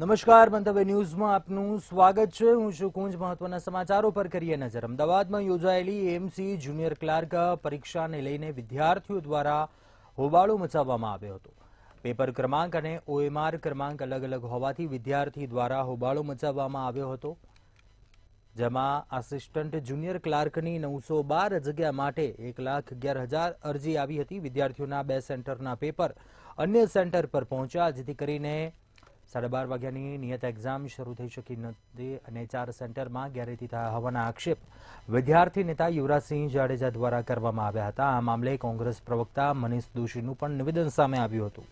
નમસ્કાર, મંતવ્ય ન્યૂઝમાં આપનું સ્વાગત છે। હું છું કુંજ। મહત્વના સમાચારો પર કરીએ નજર। અમદાવાદમાં યોજાયેલી એમસી જુનિયર ક્લાર્ક પરીક્ષાને લઈને વિદ્યાર્થીઓ દ્વારા હોબાળો મચાવવામાં આવ્યો હતો। પેપર ક્રમાંક અને ઓએમઆર ક્રમાંક અલગ અલગ હોવાથી વિદ્યાર્થી દ્વારા હોબાળો મચાવવામાં આવ્યો હતો, જેમાં આસિસ્ટન્ટ જુનિયર ક્લાર્કની 912 જગ્યા માટે 1,11,000 અરજી આવી હતી। વિદ્યાર્થીઓના 2 સેન્ટરના પેપર અન્ય સેન્ટર પર પહોંચ્યા, જેથી કરીને 12:30 વાગ્યાની નિયત એક્ઝામ શરૂ થઈ શકી નથી અને 4 સેન્ટરમાં ગેરરીતિ થયા હોવાના આક્ષેપ વિદ્યાર્થી નેતા યુવરાજસિંહ જાડેજા દ્વારા કરવામાં આવ્યા હતા। આ મામલે કોંગ્રેસ પ્રવક્તા મનીષ દોશીનું પણ નિવેદન સામે આવ્યું હતું।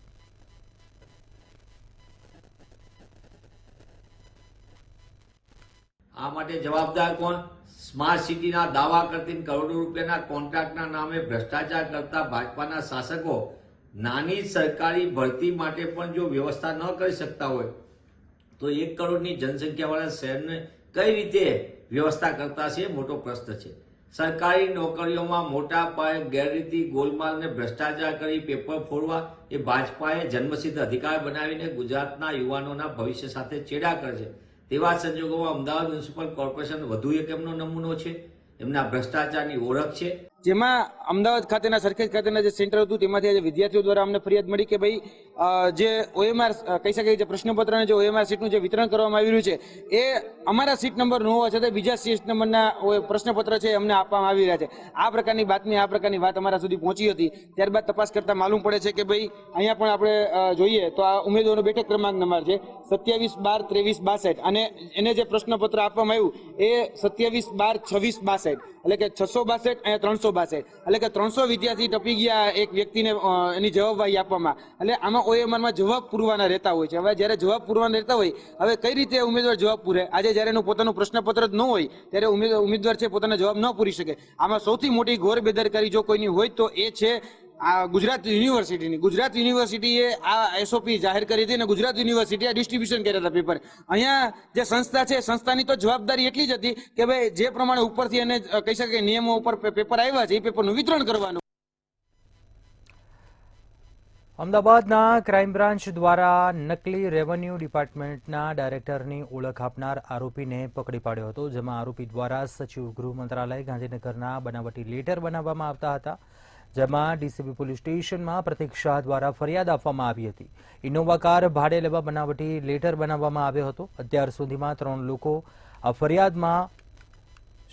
આ માટે જવાબદાર કોણ? સ્માર્ટ સિટીના દાવા કરતી કરોડો રૂપિયાના કોન્ટ્રાક્ટના નામે ભ્રષ્ટાચાર કરતા ભાજપાના શાસકો નાની સરકારી ભરતી માટે પણ જો વ્યવસ્થા ન કરી શકતા હોય તો 1 કરોડની જનસંખ્યાવાળા શહેરને કઈ રીતે વ્યવસ્થા કરતા છે, મોટો પ્રશ્ન છે। સરકારી નોકરીઓમાં મોટા પાયે ગેરરીતિ, ગોલમાલ ને ભ્રષ્ટાચાર કરી પેપર ફોડવા એ ભાજપાએ જન્મસિદ્ધ અધિકાર બનાવીને ગુજરાતના યુવાનોના ભવિષ્ય સાથે ચેડા કરે છે। તેવા સંજોગોમાં અમદાવાદ મ્યુનિસિપલ કોર્પોરેશન વધુ એક એમનો નમૂનો છે, એમના ભ્રષ્ટાચારની ઓળખ છે। જેમાં અમદાવાદ ખાતેના સરખેજ ખાતેના જે સેન્ટર હતું તેમાંથી આજે વિદ્યાર્થીઓ દ્વારા અમને ફરિયાદ મળી કે ભાઈ જે ઓએમઆર કહી શકાય જે પ્રશ્નપત્ર અને જે ઓએમઆર સીટનું જે વિતરણ કરવામાં આવી રહ્યું છે એ અમારા સીટ નંબર ન હોવા છતાં બીજા સીટ નંબરના પ્રશ્નપત્ર છે અમને આપવામાં આવી રહ્યા છે। આ પ્રકારની બાતમી, આ પ્રકારની વાત અમારા સુધી પહોંચી હતી। ત્યારબાદ તપાસ કરતા માલુમ પડે છે કે ભાઈ અહીંયા પણ આપણે જોઈએ તો આ ઉમેદવારનો બેઠક ક્રમાંક નંબર છે 27/12/23/62 અને એને જે પ્રશ્નપત્ર આપવામાં આવ્યું એ 27/12/26/62 એટલે કે 662 અને 362 એટલે કે 300 વિદ્યાર્થી ટપી ગયા એક વ્યક્તિને એની જવાબવાહી આપવામાં। એટલે આમાં ઓએમઆરમાં જવાબ પૂરવાના રહેતા હોય છે। હવે જ્યારે જવાબ પૂરવાના રહેતા હોય, હવે કઈ રીતે ઉમેદવાર જવાબ પૂરે? આજે જ્યારે એનું પોતાનું પ્રશ્નપત્ર જ ન હોય ત્યારે ઉમેદવાર છે પોતાનો જવાબ ન પૂરી શકે। આમાં સૌથી મોટી ઘોર બેદરકારી જો કોઈની હોય તો એ છે આ ગુજરાત યુનિવર્સિટીની। ગુજરાત યુનિવર્સિટીએ આ એસઓપી જાહેર કરી હતી અને ગુજરાત યુનિવર્સિટી આ ડિસ્ટ્રીબ્યુશન કર્યા હતા પેપર। અહીંયા જે સંસ્થા છે સંસ્થાની તો જવાબદારી એટલી જ હતી કે ભાઈ જે પ્રમાણે ઉપરથી એને કહી શકાય નિયમો ઉપર પેપર આવ્યા છે એ પેપરનું વિતરણ કરવાનું। અમદાવાદના ક્રાઇમ બ્રાન્ચ દ્વારા નકલી રેવન્યુ ડિપાર્ટમેન્ટના ડાયરેક્ટરની ઓળખ આપનાર આરોપીને પકડી પાડ્યો હતો, જેમાં આરોપી દ્વારા સચિવ ગૃહ મંત્રાલય ગાંધીનગરના બનાવટી લેટર બનાવવામાં આવતા હતા, જેમાં ડીસીબી પોલીસ સ્ટેશનમાં પ્રતિક શાહ દ્વારા ફરિયાદ આપવામાં આવી હતી। ઇનોવા કાર ભાડે લેવા બનાવટી લેટર બનાવવામાં આવ્યો હતો। અત્યાર સુધીમાં 3 લોકો આ ફરિયાદમાં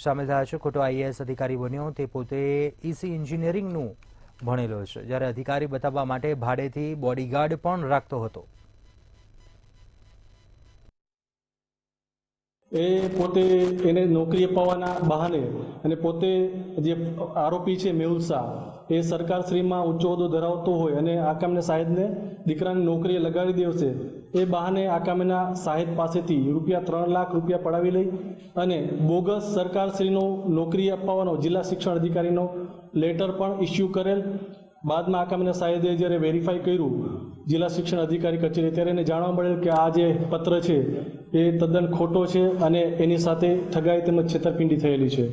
સામેલ થયા છે। ખોટો આઈએએસ અધિકારી બન્યો તે પોતે ઈસી એન્જિનિયરિંગનું ભણેલો છે, જ્યારે અધિકારી બતાવવા માટે ભાડેથી બોડીગાર્ડ પણ રાખતો હતો। એ પોતે એને નોકરી અપાવવાના બહાને અને પોતે જે આરોપી છે મેહુલ શાહ એ સરકારશ્રીમાં ઊંચો હોદ્દો ધરાવતો હોય અને આકામને સાહેબને દીકરાની નોકરીએ લગાડી દેવશે એ બહાને આકામના સાહેબ પાસેથી ₹3 લાખ પડાવી લઈ અને બોગસ સરકારશ્રીનો નોકરી અપાવવાનો જિલ્લા શિક્ષણ અધિકારીનો લેટર પણ ઇસ્યુ કરેલ। બાદમાં આકામના સાહેબે જ્યારે વેરીફાઈ કર્યું જિલ્લા શિક્ષણ અધિકારી કચેરી, ત્યારે એને જાણવા મળેલ કે આ જે પત્ર છે એ તદ્દન ખોટો છે અને એની સાથે ઠગાઈ તેમજ છેતરપિંડી થયેલી છે।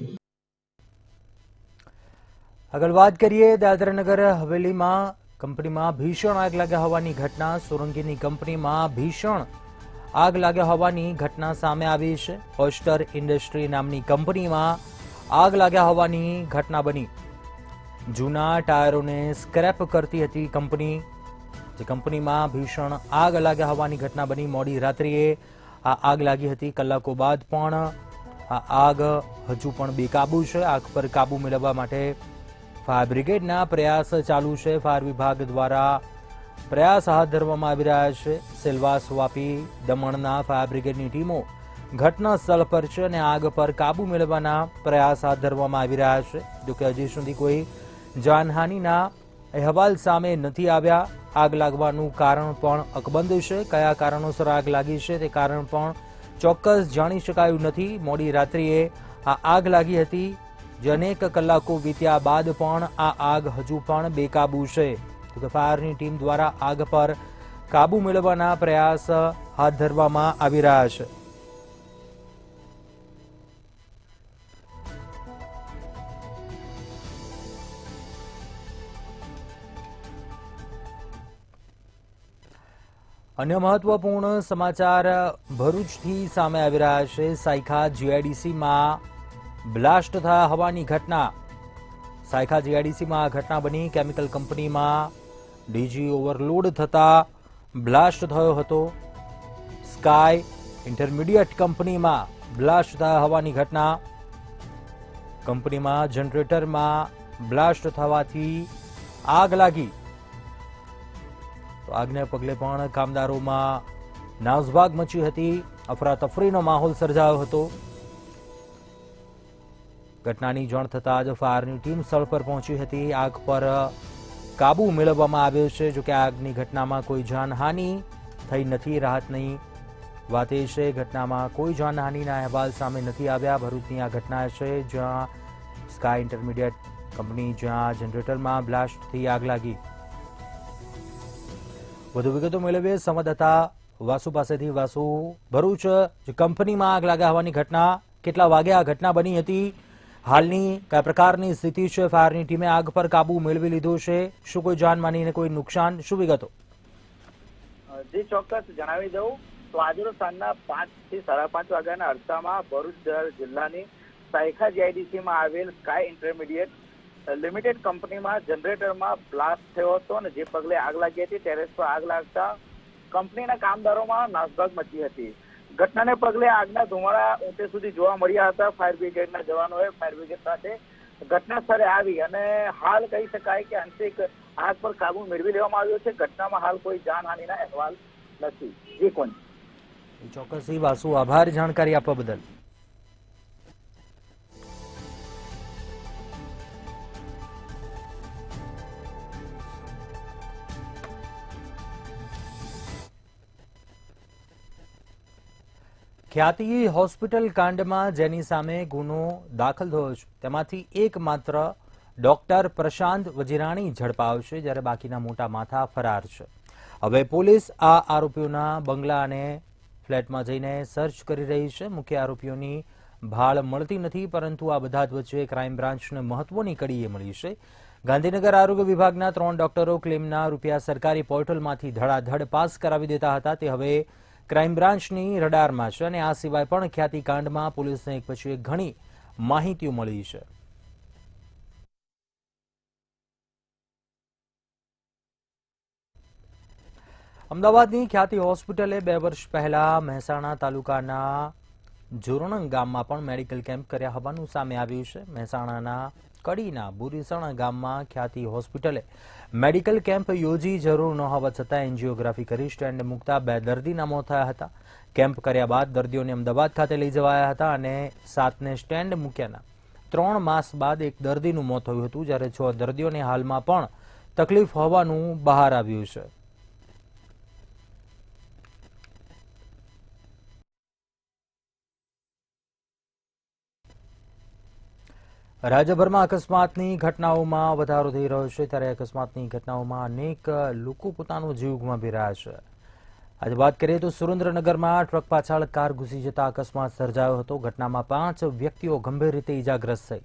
આગળ વાત કરીએ, દાદરાનગર હવેલીમાં કંપનીમાં ભીષણ આગ લાગ્યા હોવાની ઘટના। સોરંગીની કંપનીમાં ભીષણ આગ લાગ્યા હોવાની ઘટના સામે આવી છે। હોસ્ટર ઇન્ડસ્ટ્રી નામની કંપનીમાં આગ લાગ્યા હોવાની ઘટના બની। જૂના ટાયરોને સ્ક્રેપ કરતી હતી કંપની, જે કંપનીમાં ભીષણ આગ લાગ્યા હોવાની ઘટના બની। મોડી રાત્રિએ આ આગ લાગી હતી। કલાકો બાદ પણ આ આગ હજુ પણ બેકાબુ છે। આગ પર કાબુ મેળવવા માટે ફાયર બ્રિગેડના પ્રયાસ ચાલુ છે। ફાયર વિભાગ દ્વારા પ્રયાસ હાથ ધરવામાં આવી રહ્યા છે। સેલવાસ, વાપી, દમણના ફાયર બ્રિગેડની ટીમો ઘટના સ્થળ પર છે અને આગ પર કાબુ મેળવવાના પ્રયાસ હાથ ધરવામાં આવી રહ્યા છે। જોકે હજી સુધી કોઈ જાનહાનિના અહેવાલ સામે નથી આવ્યા। આગ લાગવાનું કારણ પણ અકબંધ છે। કયા કારણોસર આગ લાગી છે તે કારણ પણ ચોક્કસ જાણી શકાયું નથી। મોડી રાત્રિએ આ આગ લાગી હતી, જે અનેક કલાકો વીત્યા બાદ પણ આ આગ હજુ પણ બેકાબુ છે। તો ફાયરની ટીમ દ્વારા આગ પર કાબુ મેળવવાના પ્રયાસ હાથ ધરવામાં આવી રહ્યા છે। અન્ય મહત્વપૂર્ણ સમાચાર ભરૂચથી સામે આવી રહ્યા છે. સાયખા જીઆઈડીસીમાં બ્લાસ્ટ થયા હોવાની ઘટના. સાયખા જીઆઈડીસીમાં આ ઘટના બની. કેમિકલ કંપનીમાં ડીજી ઓવરલોડ થતા બ્લાસ્ટ થયો હતો. સ્કાય ઇન્ટરમીડિયેટ કંપનીમાં બ્લાસ્ટ થયા હોવાની ઘટના. કંપનીમાં જનરેટરમાં બ્લાસ્ટ થવાથી આગ લાગી. તો આગને પગલે પણ કામદારોમાં નાસભાગ મચી હતી. અફરાતફરીનો માહોલ સર્જાયો હતો. ઘટનાની જાણ થતાં જ ફાયરની ટીમ સ્થળ પર પહોંચી હતી. આગ પર કાબુ મેળવવામાં આવ્યો છે. જોકે આગની ઘટનામાં કોઈ જાનહાનિ થઈ નથી. રાહતની વાત એ છે ઘટનામાં કોઈ જાનહાનિના અહેવાલ સામે નથી આવ્યા. ભરૂચની આ ઘટના છે જ્યાં સ્કાય ઇન્ટરમીડિયેટ કંપની જ્યાં જનરેટરમાં બ્લાસ્ટથી આગ લાગી. વધુ વિગતો મેળવીએ સંવાદદાતા વાસુ પાસેથી. વાસુ, ભરૂચ જે કંપનીમાં આગ લાગ્યા હોવાની ઘટના, કેટલા વાગે આ ઘટના બની હતી? હાલની કયા પ્રકારની સ્થિતિ છે? ફાયરની ટીમે આગ પર કાબુ મેળવી લીધો છે. શું કોઈ જાનમાનીને કોઈ નુકસાન? શું વિગતો? જી ચોક્કસ જણાવી દઉં તો આજરોજ સાંજના 5 થી 5:30 વાગ્યાના અરસામાં ભરૂચ જિલ્લાની સાયખા જીઆઈડીસીમાં આવેલ સ્કાય ઇન્ટરમીડિયેટ લિમિટેડ કંપનીમાં જનરેટરમાં બ્લાસ્ટ થયો હતો અને જે પગલે આગ લાગી હતી. ટેરેસ પર આગ લાગતા કંપનીના કામદારોમાં નાસભાગ મચી હતી. ઘટનાને પગલે આગના ધુમાડા ઊંચે સુધી જોવા મળ્યા હતા. ફાયર બ્રિગેડના જવાનોએ ફાયર બ્રિગેડ સાથે ઘટના સ્થળે આવી અને હાલ કહી શકાય કે આંશિક આગ પર કાબુ મેળવી લેવામાં આવ્યો છે. ઘટનામાં હાલ કોઈ જાનહાનિના અહેવાલ નથી. જી કોણ ચોક્કસ વાસુ, આભાર જાણકારી આપવા બદલ. ખ્યાતિ હોસ્પિટલ કાંડમાં જેની સામે ગુનો દાખલ થયો છે તેમાંથી એકમાત્ર ડોક્ટર પ્રશાંત વજીરાણી ઝડપાયો છે, જ્યારે બાકીના મોટા માથા ફરાર છે. હવે પોલીસ આ આરોપીઓના બંગલા અને ફ્લેટમાં જઈને સર્ચ કરી રહી છે. મુખ્ય આરોપીઓની ભાળ મળતી નથી, પરંતુ આ બધા જ વચ્ચે ક્રાઇમ બ્રાન્ચને મહત્વની કડી એ મળી છે. ગાંધીનગર આરોગ્ય વિભાગના 3 ડોક્ટરો ક્લેમના રૂપિયા સરકારી પોર્ટલમાંથી ધડાધડ પાસ કરાવી દેતા હતા. તે હવે ક્રાઇમ બ્રાન્ચની રડારમાં છે અને આ સિવાય પણ ખ્યાતિકાંડમાં પોલીસને એક પછી એક ઘણી માહિતીઓ મળી છે. અમદાવાદની ખ્યાતિ હોસ્પિટલે 2 વર્ષ પહેલા મહેસાણા તાલુકાના જોરણંગ ગામમાં પણ મેડિકલ કેમ્પ કર્યા હોવાનું સામે આવ્યું છે. મહેસાણાના કડીના બુરીસણા ગામમાં ખ્યાતિ હોસ્પિટલે મેડિકલ કેમ્પ યોજી જરૂર ન હોવા છતાં એન્જિયોગ્રાફી કરી સ્ટેન્ડ મૂકતા 2 દર્દીના મોત થયા હતા. કેમ્પ કર્યા બાદ દર્દીઓને અમદાવાદ ખાતે લઈ જવાયા હતા અને 7ને સ્ટેન્ડ મૂક્યાના 3 માસ બાદ એક દર્દીનું મોત થયું હતું, જ્યારે 6 દર્દીઓને હાલમાં પણ તકલીફ હોવાનું બહાર આવ્યું છે. રાજ્યભરમાં અકસ્માતની ઘટનાઓમાં વધારો થઈ રહ્યો છે, ત્યારે અકસ્માતની ઘટનાઓમાં અનેક લોકો પોતાનો જીવ ગુમાવી રહ્યા છે. આજે વાત કરીએ તો સુરેન્દ્રનગરમાં ટ્રક પાછળ કાર ઘૂસી જતા અકસ્માત સર્જાયો હતો. ઘટનામાં 5 વ્યક્તિઓ ગંભીર રીતે ઇજાગ્રસ્ત થઈ.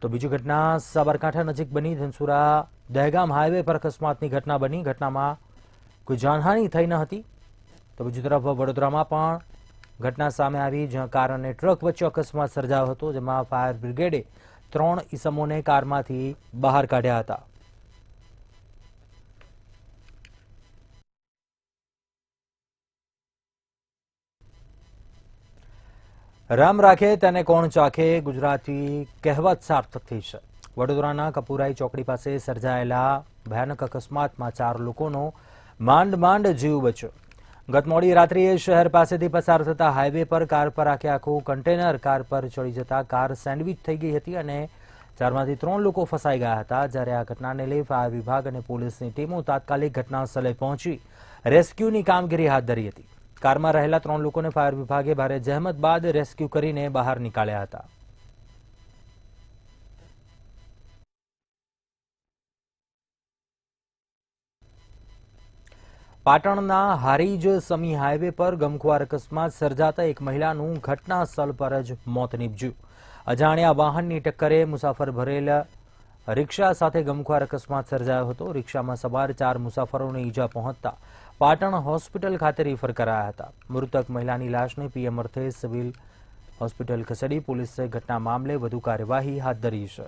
તો બીજી ઘટના સાબરકાંઠા નજીક બની. ધનસુરા દહેગામ હાઈવે પર અકસ્માતની ઘટના બની. ઘટનામાં કોઈ જાનહાનિ થઈ ન હતી. તો બીજી તરફ વડોદરામાં પણ ઘટના સામે આવી, જ્યાં કાર અને ટ્રક વચ્ચે અકસ્માત સર્જાયો હતો, જેમાં ફાયર બ્રિગેડે 3 ઈસમોને કારમાંથી બહાર કાઢ્યા હતા. રામ રાખે તેને કોણ ચાખે, ગુજરાતી કહેવત સાર્થક થઈ છે. વડોદરાના કપુરાઈ ચોકડી પાસે સર્જાયેલા ભયાનક અકસ્માતમાં 4 લોકોનો માંડ જીવ બચ્યો. ગત મોડી રાત્રિએ શહેર પાસેથી પસાર થતા હાઈવે પર કાર પર આખું કન્ટેનર કાર પર ચડી જતા કાર સેન્ડવિચ થઈ ગઈ હતી અને 4માંથી 3 લોકો ફસાઈ ગયા હતા. જ્યારે આ ઘટનાને લઈ ફાયર વિભાગ અને પોલીસની ટીમો તાત્કાલિક ઘટના સ્થળે પહોંચી રેસ્ક્યુની કામગીરી હાથ ધરી હતી. કારમાં રહેલા 3 લોકોને ફાયર વિભાગે ભારે જહેમત બાદ રેસ્ક્યુ કરીને બહાર નીકાળ્યા હતા. પાટણના હારીજ સમી હાઈવે પર ગમખ્વાર અકસ્માત સર્જાતા એક મહિલાનું ઘટના સ્થળ પર જ મોત નીપજ્યું. અજાણ્યા વાહનની ટક્કરે મુસાફર ભરેલ રિક્ષા સાથે ગમખ્વાર અકસ્માત સર્જાયો હતો. રિક્ષામાં સવાર 4 મુસાફરોને ઈજા પહોંચતા પાટણ હોસ્પિટલ ખાતે રિફર કરાયા હતા. મૃતક મહિલાની લાશને પીએમ અર્થે સિવિલ હોસ્પિટલ ખસેડી પોલીસે ઘટના મામલે વધુ કાર્યવાહી હાથ ધરી છે.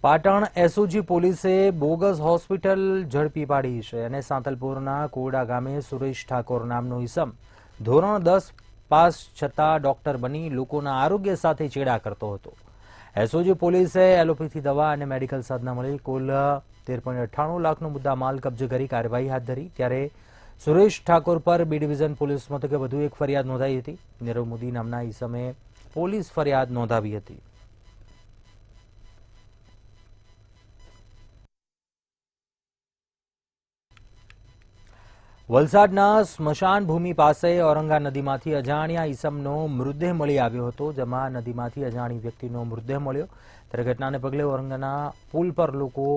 પાટણ એસઓજી પોલીસે બોગસ હોસ્પિટલ ઝડપી પાડી છે અને સાંતલપુરના કોરડા ગામે સુરેશ ઠાકોર નામનો ઈસમ ધોરણ 10 પાસ છતાં ડોક્ટર બની લોકોના આરોગ્ય સાથે ચેડા કરતો હતો. એસઓજી પોલીસે એલોપેથી દવા અને મેડિકલ સાધના મળી કુલ 13.98 લાખનો મુદ્દા માલ કબજે કરી કાર્યવાહી હાથ ધરી. ત્યારે સુરેશ ઠાકોર પર બી ડિવિઝન પોલીસ મથકે વધુ એક ફરિયાદ નોંધાઈ હતી. નીરવ મોદી નામના ઈસમે પોલીસ ફરિયાદ નોંધાવી હતી. વલસાડના સ્મશાન ભૂમિ પાસે ઔરંગા નદીમાંથી અજાણ્યા ઈસમનો મૃતદેહ મળી આવ્યો હતો. જેમાં નદીમાંથી અજાણી વ્યક્તિનો મૃતદેહ મળ્યો. ત્યારે ઘટનાને પગલે ઔરંગાના પુલ પર લોકો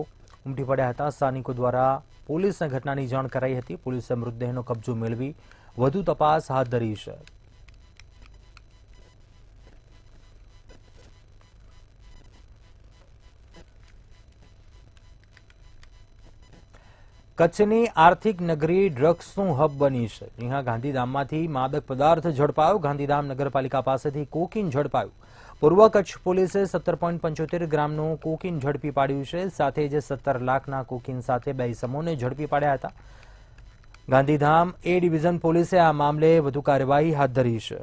ઉમટી પડ્યા હતા. સ્થાનિકો દ્વારા પોલીસને ઘટનાની જાણ કરાઈ હતી. પોલીસે મૃતદેહનો કબજો મેળવી વધુ તપાસ હાથ ધરી છે. કચ્છની આર્થિક નગરી ડ્રગ્સનું હબ બની છે. જ્યાં ગાંધીધામમાંથી માદક પદાર્થ ઝડપાયો. ગાંધીધામ નગરપાલિકા પાસેથી કોકીન ઝડપાયું. પૂર્વ કચ્છ પોલીસે 17.75 ગ્રામનું કોકીન ઝડપી પાડ્યું છે. સાથે જ 17 લાખના કોકીન સાથે 2 ઈસમોને ઝડપી પાડ્યા હતા. ગાંધીધામ એ ડિવિઝન પોલીસે આ મામલે વધુ કાર્યવાહી હાથ ધરી છે.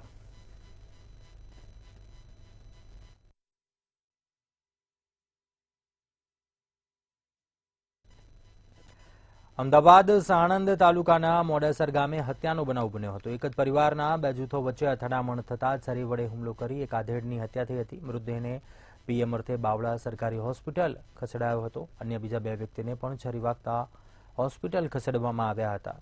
અમદાવાદ સાણંદ તાલુકાના મોડાસર ગામે હત્યાનો બનાવ બન્યો હતો. એક જ પરિવારના 2 જૂથો વચ્ચે અથડામણ થતા છરી વડે હુમલો કરી એક આધેડની હત્યા થઈ હતી. મૃતદેહને પીએમ અર્થે બાવળા સરકારી હોસ્પિટલ ખસેડાયો હતો. અન્ય બીજા 2 વ્યક્તિને પણ છરી વાગતા હોસ્પિટલ ખસેડવામાં આવ્યા હતા.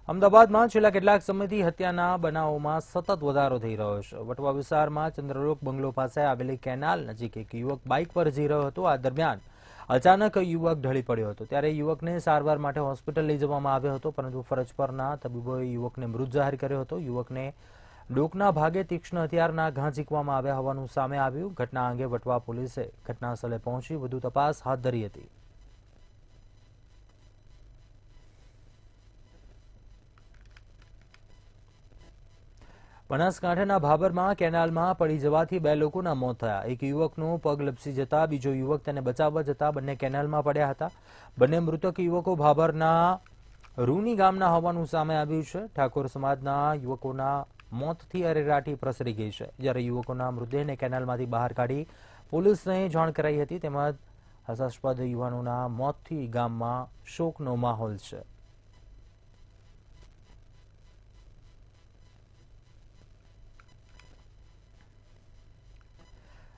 અમદાવાદમાં છેલ્લા કેટલાક સમયથી હત્યાના બનાવોમાં સતત વધારો થઈ રહ્યો છે. વટવા વિસ્તારમાં ચંદ્રલોક બંગલો પાસે આવેલી કેનાલ નજીક એક યુવક બાઇક પર જઈ રહ્યો હતો. આ દરમિયાન અચાનક યુવક ઢળી પડ્યો હતો. ત્યારે યુવકને સારવાર માટે હોસ્પિટલ લઈ જવામાં આવ્યો હતો, પરંતુ ફરજ પરના તબીબોએ યુવકને મૃત જાહેર કર્યો હતો. યુવકને ડોકના ભાગે તીક્ષ્ણ હથિયારના ઘા ઝીંકવામાં આવ્યા હોવાનું સામે આવ્યું. ઘટના અંગે વટવા પોલીસે ઘટનાસ્થળે પહોંચી વધુ તપાસ હાથ ધરી હતી. બનાસકાંઠાના ભાભરમાં કેનાલમાં પડી જવાથી 2 લોકોના મોત થયા. એક યુવકનો પગ લપસી જતા બીજો યુવક તેને બચાવવા જતા બંને કેનાલમાં પડ્યા હતા. બંને મૃતક યુવકો ભાભરના રૂની ગામના હોવાનું સામે આવ્યું છે. ઠાકોર સમાજના યુવકોના મોતથી અરેરાટી પ્રસરી ગઈ છે. જ્યારે યુવકોના મૃતદેહને કેનાલમાંથી બહાર કાઢી પોલીસને જાણ કરાઈ હતી. તેમજ હાસ્યાસ્પદ યુવાનોના મોતથી ગામમાં શોકનો માહોલ છે.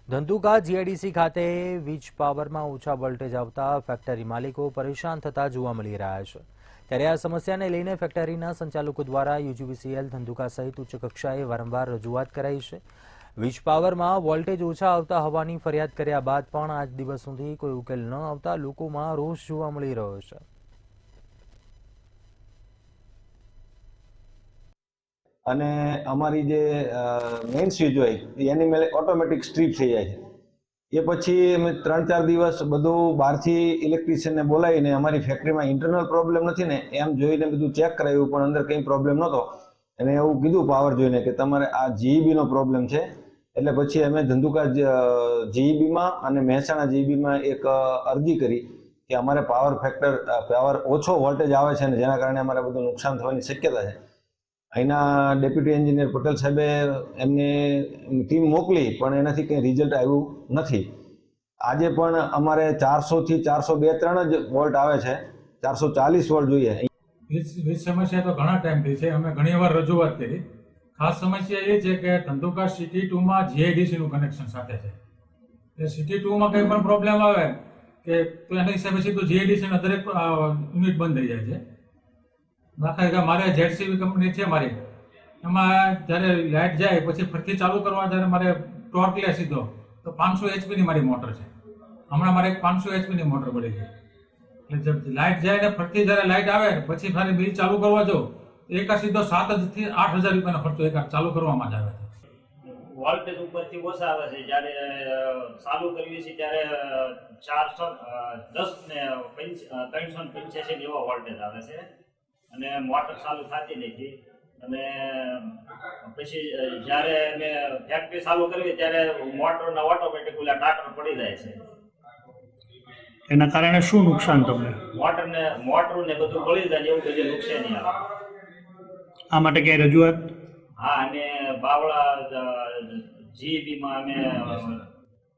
ધંધુકા જીઆઈડીસી ખાતે વીજ પાવરમાં ઓછા વોલ્ટેજ આવતા ફેક્ટરી માલિકો પરેશાન થતા જોવા મળી રહ્યા છે. ત્યારે આ સમસ્યાને લઈને ફેક્ટરીના સંચાલકો દ્વારા યુજીવીસીએલ ધંધુકા સહિત ઉચ્ચ કક્ષાએ વારંવાર રજૂઆત કરાઈ છે. વીજ પાવરમાં વોલ્ટેજ ઓછા આવતા હોવાની ફરિયાદ કર્યા બાદ પણ આજ દિવસ સુધી કોઈ ઉકેલ ન આવતા લોકોમાં રોષ જોવા મળી રહ્યો છે. અને અમારી જે મેઇન સ્વિચ હોય એની ઓટોમેટિક સ્ટ્રીપ થઈ જાય છે. એ પછી અમે 3-4 દિવસ બધું બહારથી ઇલેક્ટ્રિશિયનને બોલાવીને અમારી ફેક્ટરીમાં ઇન્ટરનલ પ્રોબ્લેમ નથી ને એમ જોઈને બધું ચેક કરાવ્યું, પણ અંદર કંઈ પ્રોબ્લેમ નહોતો. અને એવું કીધું પાવર જોઈને કે તમારે આ જીઈબીનો પ્રોબ્લેમ છે. એટલે પછી અમે ધંધુકા જીઈબીમાં અને મહેસાણા જીઈબીમાં એક અરજી કરી કે અમારે પાવર ઓછો વોલ્ટેજ આવે છે ને જેના કારણે અમારે બધું નુકસાન થવાની શક્યતા છે. અહીંના ડેપ્યુટી એન્જિનિયર પટેલ સાહેબે એમને ટીમ મોકલી પણ એનાથી કંઈ રિઝલ્ટ આવ્યું નથી. આજે પણ અમારે 400 થી 402-3 જ વોલ્ટ આવે છે, 440 વોલ્ટ જોઈએ. વીજ સમસ્યા તો ઘણા ટાઈમથી છે. અમે ઘણી વાર રજૂઆત કરી. ખાસ સમસ્યા એ છે કે ધંધુકા સિટી 2માં જીઆઈડીસીનું કનેક્શન સાથે છે. એ સિટી 2માં કંઈ પણ પ્રોબ્લેમ આવે કે તો એના હિસાબે સીધું જીઆઈડીસીના દરેક યુનિટ બંધ થઈ જાય છે. દાખલા મારે જેડસીબી કંપની છે મારી, એમાં જ્યારે લાઇટ જાય પછી ફરીથી ચાલુ કરવા જ્યારે મારે ટોર્ક લે સીધો તો 500 HP ની મારી મોટર છે. હમણાં મારે એક 500 HP ની મોટર પડી ગઈ. એટલે લાઇટ જાય ને ફરતી જયારે લાઇટ આવે પછી ફરી બિલ ચાલુ કરવા જો એક સીધો 7,000 થી 8,000 રૂપિયાનો ખર્ચો એક ચાલુ કરવામાં જ આવે છે. વોલ્ટેજ ઉપરથી ઓછા આવે છે. જ્યારે ચાલુ કરીએ છીએ ત્યારે 410 ને 385 એવા વોલ્ટેજ આવે છે અને મોટર ચાલુ થતી નથી. અને પછી જ્યારે અમે ફેક્ટરી ચાલુ કરવી ત્યારે મોટરના ઓટોમેટિક ઓલા ટાટર પડી જાય છે. એના કારણે શું નુકસાન તમને? મોટરને બધું બળી જાય એવું બધું નુકસાની આવે. આ માટે ક્યાંય રજૂઆત? હા, અને બાવળા જીઈબીમાં અમે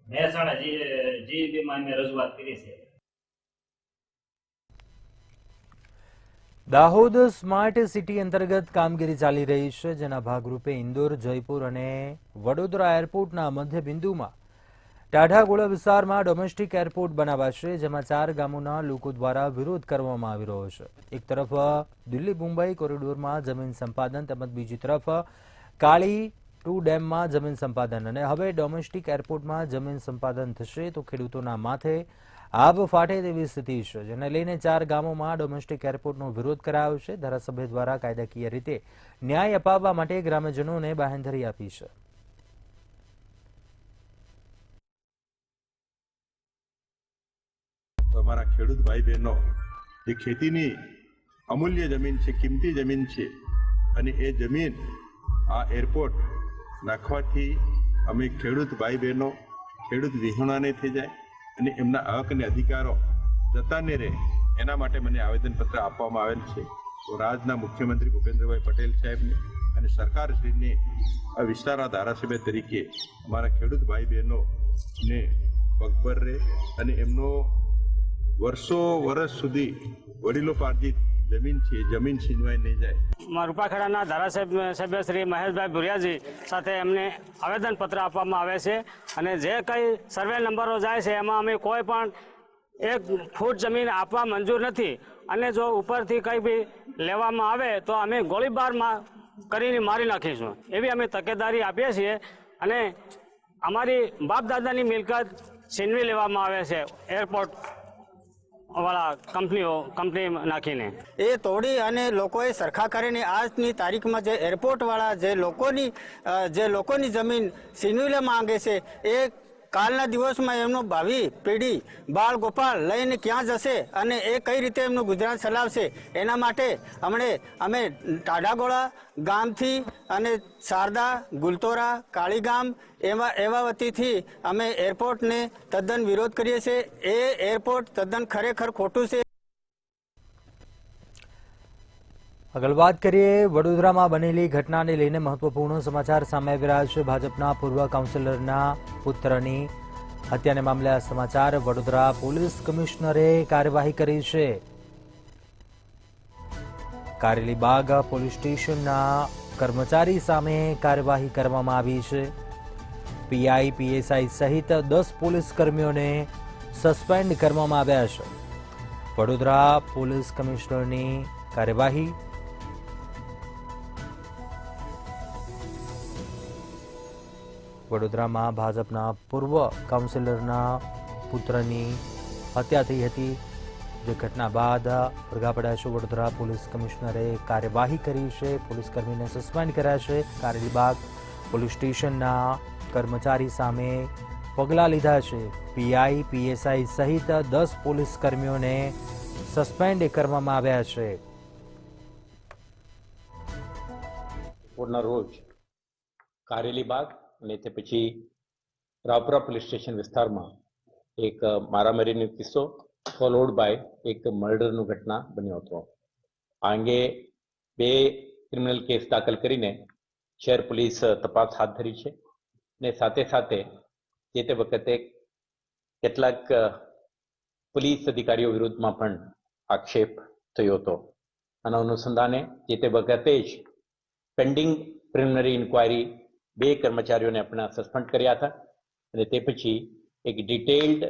મહેસાણા જીઈબીમાં અમે રજૂઆત કરી છે. દાહોદ સ્માર્ટ સિટી અંતર્ગત કામગીરી ચાલી રહી છે, જેના ભાગરૂપે ઇન્દોર, જયપુર અને વડોદરા એરપોર્ટના મધ્ય બિંદુમાં ટાઢાગોળા વિસ્તારમાં ડોમેસ્ટિક એરપોર્ટ બનાવાશે, જેમાં 4 ગામોના લોકો દ્વારા વિરોધ કરવામાં આવી રહ્યો છે. એક તરફ દિલ્હી મુંબઈ કોરિડોરમાં જમીન સંપાદન તેમજ બીજી તરફ કાળી 2 ડેમમાં જમીન સંપાદન અને હવે ડોમેસ્ટિક એરપોર્ટમાં જમીન સંપાદન થશે તો ખેડૂતોના માથે આબ ફાટે તેવી સ્થિતિ છે, જેને લઈને 4 ગામોમાં ડોમેસ્ટિક એરપોર્ટનો વિરોધ કરાયો છે. ધારાસભ્ય દ્વારા કાયદાકીય રીતે ન્યાય અપાવવા માટે ગ્રામ્યજનોને બાંહેધરી આપી છે. અમારા ખેડૂત ભાઈ બહેનો જે ખેતીની અમૂલ્ય જમીન છે, કિંમતી જમીન છે, અને એ જમીન આ એરપોર્ટ નાખવાથી અમે ખેડૂત ભાઈ બહેનો ખેડૂત વિહોણાને થઈ જાય અને એમના હક અને અધિકારો જતા ન રહે, એના માટે મને આવેદનપત્ર આપવામાં આવેલ છે. તો રાજ્યના મુખ્યમંત્રી ભૂપેન્દ્રભાઈ પટેલ સાહેબને અને સરકારશ્રીને આ વિસ્તારના ધારાસભ્ય તરીકે અમારા ખેડૂત ભાઈ બહેનોને પગભર રહે અને એમનો વર્ષ સુધી વડીલોપાર્જિત જમીન છે, જમીન છીનવાઈ નહીં જાય. રૂપાખેડાના ધારાસભ્ય શ્રી મહેશભાઈ ભુરિયાજી સાથે એમને આવેદનપત્ર આપવામાં આવે છે અને જે કંઈ સર્વે નંબરો જાય છે એમાં અમે કોઈ પણ 1 ફૂટ જમીન આપવા મંજૂર નથી અને જો ઉપરથી કંઈ બી લેવામાં આવે તો અમે ગોળીબાર કરીને મારી નાખીશું એવી અમે તકેદારી આપીએ છીએ. અને અમારી બાપ દાદાની મિલકત છીનવી લેવામાં આવે છે એરપોર્ટ વાળા કંપની નાખીને. એ તોડી અને લોકોએ સરખા કરીને આજની તારીખમાં જે એરપોર્ટ વાળા જે લોકોની જમીન છીનવી માંગે છે એ કાલના દિવસમાં એમનું ભાવિ પેઢી બાળ ગોપાળ લઈને ક્યાં જશે અને એ કઈ રીતે એમનું ગુજરાન ચલાવશે, એના માટે અમે ટાઢાગોળા ગામથી અને શારદા, ગુલતોરા, કાળીગામ એવા વતીથી અમે એરપોર્ટને તદ્દન વિરોધ કરીએ છીએ. એ એરપોર્ટ તદ્દન ખરેખર ખોટું છે. આગળ વાત કરીએ વડોદરામાં બનેલી ઘટનાને લઈને મહત્વપૂર્ણ સમાચાર સામે આવી રહ્યા છે. ભાજપના પૂર્વ કાઉન્સિલરના પુત્રની હત્યાને મામલે આ સમાચાર. વડોદરા પોલીસ કમિશનરે કાર્યવાહી કરી છે. કારેલીબાગ પોલીસ સ્ટેશનના કર્મચારી સામે કાર્યવાહી કરવામાં આવી છે. પીઆઈ, પીએસઆઈ સહિત 10 પોલીસ કર્મીઓને સસ્પેન્ડ કરવામાં આવ્યા છે. વડોદરા પોલીસ કમિશનરની કાર્યવાહી. વડોદરામાં ભાજપના પૂર્વ કાઉન્સિલરના પુત્રની હત્યા થઈ હતી, જે ઘટના બાદ ભડકા પડ્યા છે. વડોદરા પોલીસ કમિશનરે કાર્યવાહી કરી છે, પોલીસ કર્મીને સસ્પેન્ડ કર્યા છે. કારેલીબાગ પોલીસ સ્ટેશનના કર્મચારી સામે પગલાં લીધા છે. પીઆઈ, પીએસઆઈ સહિત 10 પોલીસ કર્મીઓને સસ્પેન્ડ કરવામાં આવ્યા છે. રોજ કારેલીબાગ અને તે પછી રાવપુરા પોલીસ સ્ટેશન વિસ્તારમાં એક મારામારીનો કિસ્સો ફોલોડ બાય એક મર્ડરનું ઘટના બન્યો હતો. આ અંગે 2 ક્રિમિનલ કેસ દાખલ કરીને શહેર પોલીસ તપાસ હાથ ધરી છે અને સાથે સાથે જે તે વખતે કેટલાક પોલીસ અધિકારીઓ વિરુદ્ધમાં પણ આક્ષેપ થયો હતો. આના અનુસંધાને જે તે વખતે જ પેન્ડિંગ પ્રિલિમિનરી ઇન્ક્વાયરી 2 કર્મચારીઓને આપણે સસ્પેન્ડ કર્યા હતા અને તે પછી એક ડિટેલ્ડ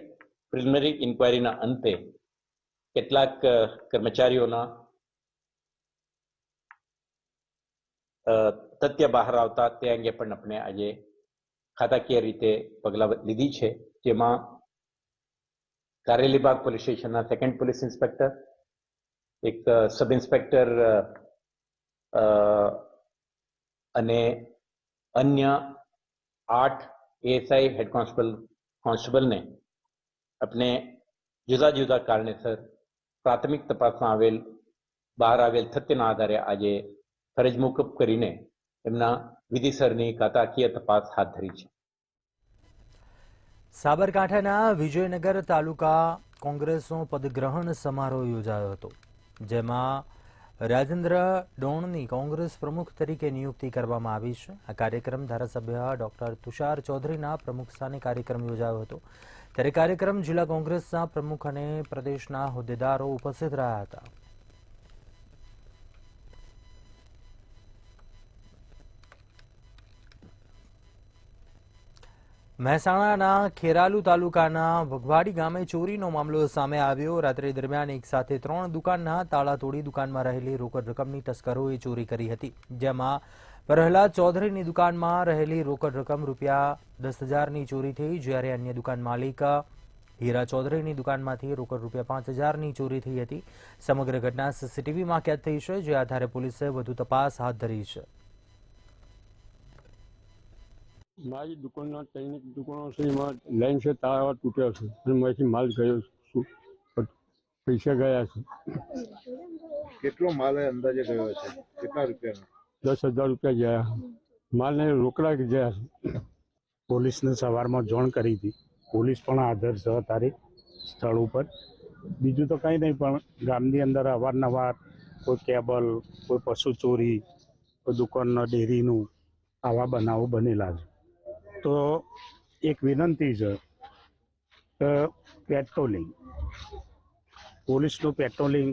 પ્રિલિમિનરી ઇન્ક્વાયરીના અંતે કેટલાક કર્મચારીઓના તથ્ય બહાર આવતા તે અંગે પણ આપણે આજે ખાતાકીય રીતે પગલાં લીધી છે, જેમાં કારેલી બાગ પોલીસ સ્ટેશનના સેકન્ડ પોલીસ ઇન્સ્પેક્ટર, એક સબ ઇન્સ્પેક્ટર અને અન્ય 8 એએસઆઈ હેડ કોન્સ્ટેબલને આપણે જુદા જુદા કારણેસર પ્રાથમિક તપાસમાં બહાર આવેલ તથ્યના આધારે આજે ફરજ મોકૂફ કરીને એમના વિધિસરની ખાતાકીય તપાસ હાથ ધરી છે. સાબરકાંઠાના વિજયનગર તાલુકા કોંગ્રેસનો પદગ્રહણ સમારોહ યોજાયો હતો, જેમાં રાજેન્દ્ર ડોણની કોંગ્રેસ પ્રમુખ તરીકે નિયુક્તિ કરવામાં આવી છે. આ કાર્યક્રમ ધારાસભ્ય ડોક્ટર તુષાર ચૌધરીના પ્રમુખસ્થાને કાર્યક્રમ યોજાયો હતો. ત્યારે કાર્યક્રમ જિલ્લા કોંગ્રેસના પ્રમુખ અને પ્રદેશના હોદ્દેદારો ઉપસ્થિત રહ્યા હતા. મહેસાણાના ખેરાલુ તાલુકાના વઘવાડી ગામે ચોરીનો મામલો સામે આવ્યો. રાત્રિ દરમિયાન એક સાથે 3 દુકાનના તાળા તોડી દુકાનમાં રહેલી રોકડ રકમની તસ્કરોએ ચોરી કરી હતી, જેમાં પ્રહલાદ ચૌધરીની દુકાનમાં રહેલી રોકડ રકમ ₹10,000ની ચોરી થઈ, જ્યારે અન્ય દુકાન માલિક હીરા ચૌધરીની દુકાનમાંથી રોકડ ₹5,000ની ચોરી થઈ હતી. સમગ્ર ઘટના સીસીટીવીમાં કેદ થઈ છે, જે આધારે પોલીસે વધુ તપાસ હાથ ધરી છે. મારી દુકાનના 3 દુકાનો છે, એમાં લાઈન છે, તાળા તૂટ્યા છે અને મારાથી માલ ગયો છું, પૈસા ગયા છે. કેટલો માલ અંદાજે ગયો છે? કેટલા રૂપિયાનો? 10,000 રૂપિયા ગયા. માલને રોકડા ગયા છે. પોલીસને સવારમાં જાણ કરી હતી. પોલીસ પણ હાજર છે અત્યારે સ્થળ ઉપર. બીજું તો કંઈ નહીં, પણ ગામની અંદર અવારનવાર કોઈ કેબલ, કોઈ પશુ ચોરી, કોઈ દુકાનના ડેરીનું આવા બનાવો બનેલા છે. તો એક વિનંતી છે કે પેટ્રોલિંગ, પોલીસનું પેટ્રોલિંગ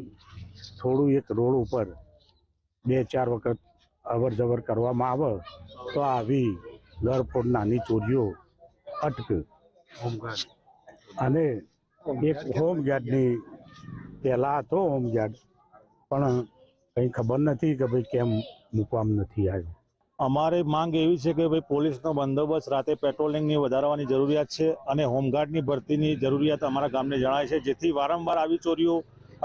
થોડું એક રોડ ઉપર 2-4 વખત અવર જવર કરવામાં આવે તો આવી ગરફોડ નાની ચોરીઓ અટકે. અને એક હોમગાર્ડની પહેલાં હતો હોમગાર્ડ, પણ કંઈ ખબર નથી કે ભાઈ કેમ મૂકવામાં નથી આવ્યો. અમારી માંગ એવી છે કે ભાઈ પોલીસનો બંદોબસ્ત રાતે પેટ્રોલિંગની વધારવાની જરૂરિયાત છે અને હોમગાર્ડની ભરતીની જરૂરિયાત અમારા ગામને જણાય છે, જેથી વારંવાર આવી ચોરીઓ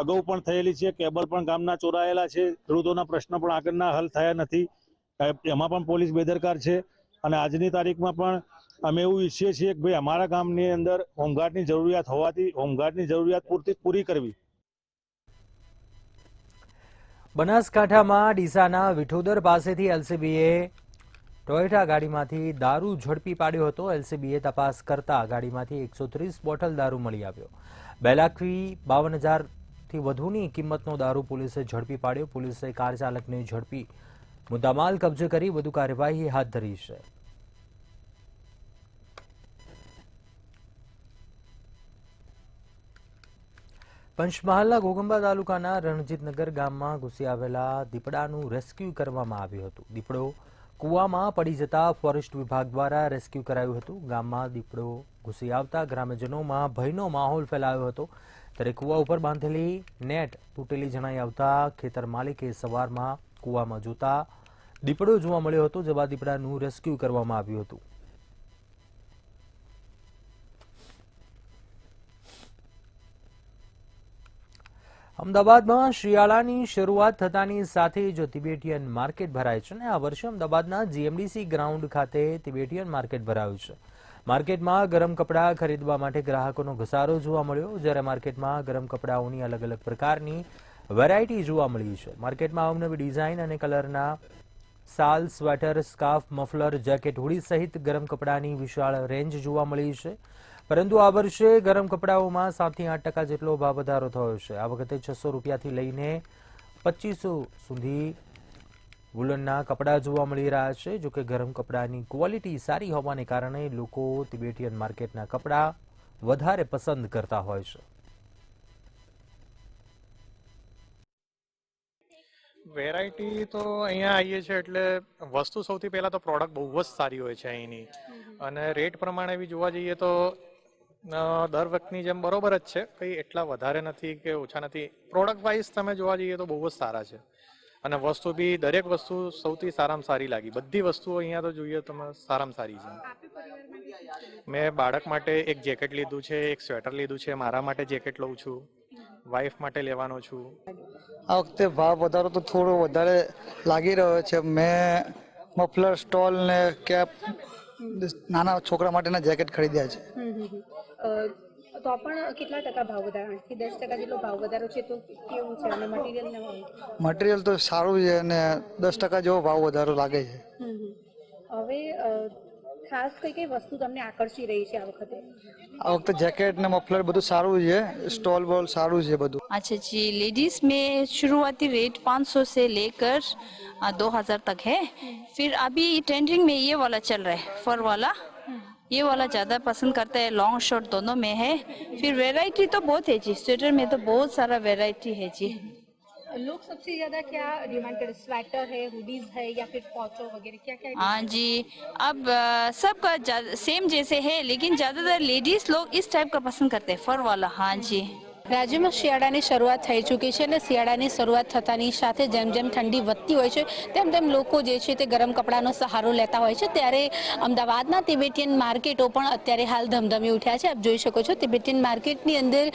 અગાઉ પણ થયેલી છે. કેબલ પણ ગામના ચોરાયેલા છે. ખેડૂતોના પ્રશ્ન પણ આગળના હલ થયા નથી, એમાં પણ પોલીસ બેદરકાર છે. અને આજની તારીખમાં પણ અમે એવું ઈચ્છીએ છીએ કે ભાઈ અમારા ગામની અંદર હોમગાર્ડની જરૂરિયાત હોવાથી હોમગાર્ડની જરૂરિયાત પૂરી કરવી. બનાસકાંઠામાં ડીસાના વિઠોદર પાસેથી એલસીબીએ ટોયોટા ગાડીમાંથી દારૂ ઝડપી પાડ્યો હતો. એલસીબીએ તપાસ કરતા ગાડીમાંથી 130 બોટલ દારૂ મળી આવ્યો. 2,52,000થી વધુની કિંમતનો દારૂ પોલીસે ઝડપી પાડ્યો. પોલીસે કાર ચાલકને ઝડપી મુદ્દામાલ કબજે કરી વધુ કાર્યવાહી હાથ ધરી છે. પંચમહાલના ઘોગંબા તાલુકાના રણજીતનગર ગામમાં ઘૂસી આવેલા દીપડાનું રેસ્ક્યુ કરવામાં આવ્યું હતું. દીપડો કૂવામાં પડી જતા ફોરેસ્ટ વિભાગ દ્વારા રેસ્ક્યુ કરાયું હતું. ગામમાં દીપડો ઘૂસી આવતા ગ્રામજનોમાં ભયનો માહોલ ફેલાયો હતો. ત્યારે કૂવા ઉપર બાંધેલી નેટ તૂટેલી જણાઈ આવતા ખેતર માલિકે સવારમાં કૂવામાં જોતા દીપડો જોવા મળ્યો હતો, જેમાં દીપડાનું રેસ્ક્યુ કરવામાં આવ્યું હતું. અમદાવાદમાં શિયાળાની શરૂઆત થતાની સાથે જ તિબેટિયન માર્કેટ ભરાય છે અને આ વર્ષે અમદાવાદના જીએમડીસી ગ્રાઉન્ડ ખાતે તિબેટિયન માર્કેટ ભરાયું છે. માર્કેટમાં ગરમ કપડાં ખરીદવા માટે ગ્રાહકોનો ઘસારો જોવા મળ્યો, જ્યારે માર્કેટમાં ગરમ કપડાઓની અલગ અલગ પ્રકારની વેરાયટી જોવા મળી છે. માર્કેટમાં અવનવી ડિઝાઇન અને કલરના શાલ, sweater, scarf, muffler, jacket, hoodie સહિત ગરમ કપડાની વિશાળ રેન્જ જોવા મળી છે. પરંતુ આ વર્ષે ગરમ કપડાઓમાં 7 થી 8% જેટલો ભાવ વધારો થયો છે. આ વખતે 600 રૂપિયાથી લઈને 2500 સુધી વુલનના કપડાં જોવા મળી રહ્યા છે. જોકે ગરમ કપડાની ક્વોલિટી સારી હોવાને કારણે લોકો તિબેટિયન માર્કેટના કપડાં વધારે પસંદ કરતા હોય છે. વેરાયટી તો અહીંયા આવીએ છીએ એટલે વસ્તુ સૌથી પહેલાં તો પ્રોડક્ટ બહુ જ સારી હોય છે અહીંની, અને રેટ પ્રમાણે બી જોવા જઈએ તો દર વખતની જેમ બરોબર જ છે, કંઈ એટલા વધારે નથી કે ઓછા નથી. પ્રોડક્ટ વાઇઝ તમે જોવા જઈએ તો બહુ જ સારા છે. અને વસ્તુ બી દરેક વસ્તુ સૌથી સારામાં સારી લાગી. બધી વસ્તુઓ અહીંયા તો જોઈએ તમે સારામાં સારી છે. મેં બાળક માટે એક જેકેટ લીધું છે, એક સ્વેટર લીધું છે, મારા માટે જેકેટ લઉં છું, વાઈફ માટે લેવાનો છું. આ વખતે ભાવ વધારો તો થોડો વધારે લાગી રહ્યો છે. મેં મફલર, સ્ટોલ ને કેપ, નાના છોકરા માટેના જેકેટ ખરીદ્યા છે. તો પણ કેટલા ટકા ભાવ વધારો? 8 થી 10% જેટલો ભાવ વધારો છે, તો કેવું છે? અને મટીરિયલ તો સારું છે અને 10% જેવો ભાવ વધારો લાગે છે. હવે ખાસ કઈ વસ્તુ તમને આકર્ષી રહી છે આ વખતે? આ વખતે જેકેટ ને મફલર બધું સારું છે, स्टॉल बोल सारू है બધું. अच्छा जी, लेडीज में शुरुआती रेट 500 से लेकर 2000 तक है. फिर अभी ट्रेंडिंग में ये वाला चल रहा है, फर वाला. ये वाला ज़्यादा पसंद करते हैं. लॉन्ग शॉर्ट दोनों में है. फिर वैरायटी तो बहुत है जी, स्वेटर में तो बहुत सारा वैरायटी है जी. लोग सबसे ज्यादा क्या डिमांड करते हैं? स्वेटर है, हुडीज है या फिर पोंचो वगैरह, क्या क्या? हाँ जी, अब सबका सेम जैसे है, लेकिन ज़्यादातर लेडीज लोग इस टाइप का पसंद करते हैं, फर वाला. हाँ जी. રાજ્યમાં શિયાળાની શરૂઆત થઈ ચૂકી છે અને શિયાળાની શરૂઆત થતાની સાથે જેમ જેમ ઠંડી વધતી હોય છે તેમ તેમ લોકો જે છે તે ગરમ કપડાનો સહારો લેતા હોય છે. ત્યારે અમદાવાદના તિબેટિયન માર્કેટો પણ અત્યારે હાલ ધમધમી ઉઠ્યા છે. આપ જોઈ શકો છો, તિબેટિયન માર્કેટની અંદર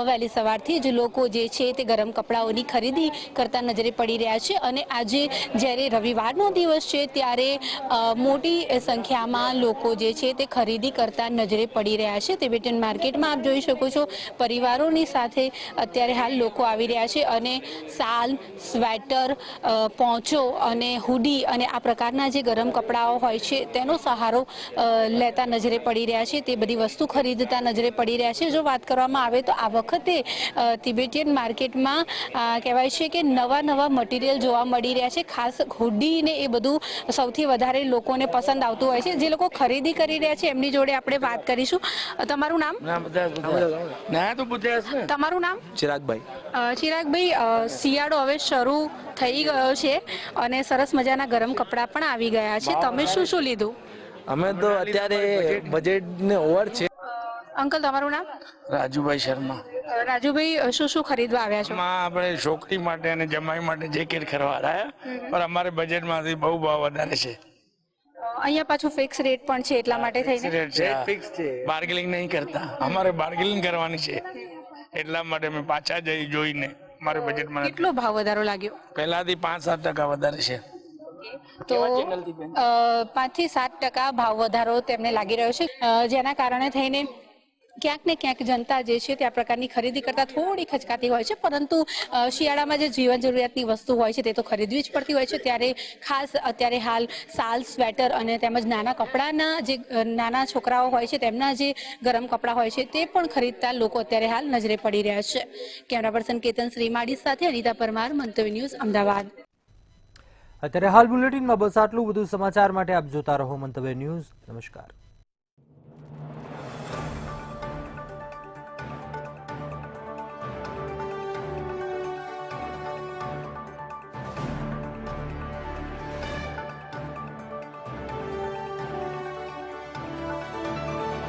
વહેલી સવારથી જ લોકો જે છે તે ગરમ કપડાઓની ખરીદી કરતા નજરે પડી રહ્યા છે. અને આજે જ્યારે રવિવારનો દિવસ છે ત્યારે મોટી સંખ્યામાં લોકો જે છે તે ખરીદી કરતા નજરે પડી રહ્યા છે. તિબેટિયન માર્કેટમાં આપ જોઈ શકો છો, પરિવારોની સાથે અત્યારે હાલ લોકો આવી રહ્યા છે અને શાલ, સ્વેટર, પોંચો અને હુડી અને આ પ્રકારના જે ગરમ કપડાઓ હોય છે તેનો સહારો લેતા નજરે પડી રહ્યા છે. તે બધી વસ્તુ ખરીદતા નજરે પડી રહ્યા છે. જો વાત કરવામાં આવે તો આ વખતે તિબેટિયન માર્કેટમાં કહેવાય છે કે નવા મટીરિયલ જોવા મળી રહ્યા છે. ખાસ હુડી ને એ બધું સૌથી વધારે લોકોને પસંદ આવતું હોય છે. જે લોકો ખરીદી કરી રહ્યા છે એમની જોડે આપણે વાત કરીશું. તમારું નામ? તમારું નામ? ચિરાગભાઈ. ચિરાગભાઈ, શિયાળો હવે શરૂ થઈ ગયો છે અને સરસ મજાના ગરમ કપડાં પણ આવી ગયા છે. તમે શું શું લીધું? અમે તો અત્યારે બજેટ ને ઓવર છે. અંકલ, તમારું નામ? રાજુભાઈ શર્મા. રાજુભાઈ, શું શું ખરીદવા આવ્યા છો? આપણે છોકરી માટે અને જમાઈ માટે જેકેટ ખરીદવા આવ્યા, પણ અમારે બજેટમાંથી બહુ ભાવ વધારે છે. અહીંયા પાછું ફિક્સ રેટ પણ છે, એટલા માટે થઈને બાર્ગેનિંગ નહીં કરતા. અમારે બાર્ગેનિંગ કરવાની છે, એટલા માટે મેં પાછા જઈ જોઈને અમારે બજેટમાં. કેટલો ભાવ વધારો લાગ્યો? પહેલાથી 5-7% વધારે છે. તો 5 થી 7% ભાવ વધારો તેમને લાગી રહ્યો છે, જેના કારણે થઈને ક્યાંક ને ક્યાંક જનતા જે છે તે આ પ્રકારની ખરીદી કરતા થોડી ખચકાતી હોય છે. પરંતુ શિયાળામાં જે જીવન જરૂરિયાતની વસ્તુ હોય છે તે તો ખરીદવી જ પડતી હોય છે. ત્યારે ખાસ અત્યારે હાલ શાલ, સ્વેટર અને તેમજ નાના કપડાના જે નાના છોકરાઓ હોય છે તેમના જે ગરમ કપડાં હોય છે તે પણ ખરીદતા લોકો અત્યારે હાલ નજરે પડી રહ્યા છે. કેમેરા પર્સન કેતન શ્રીમાળી સાથે અનિતા પરમાર, મંતવ્ય ન્યૂઝ, અમદાવાદ. અત્યારે હાલ બુલેટિનમાં બસ આટલું. વધુ સમાચાર માટે આપ જોતા રહો મંતવ્ય ન્યૂઝ. નમસ્કાર.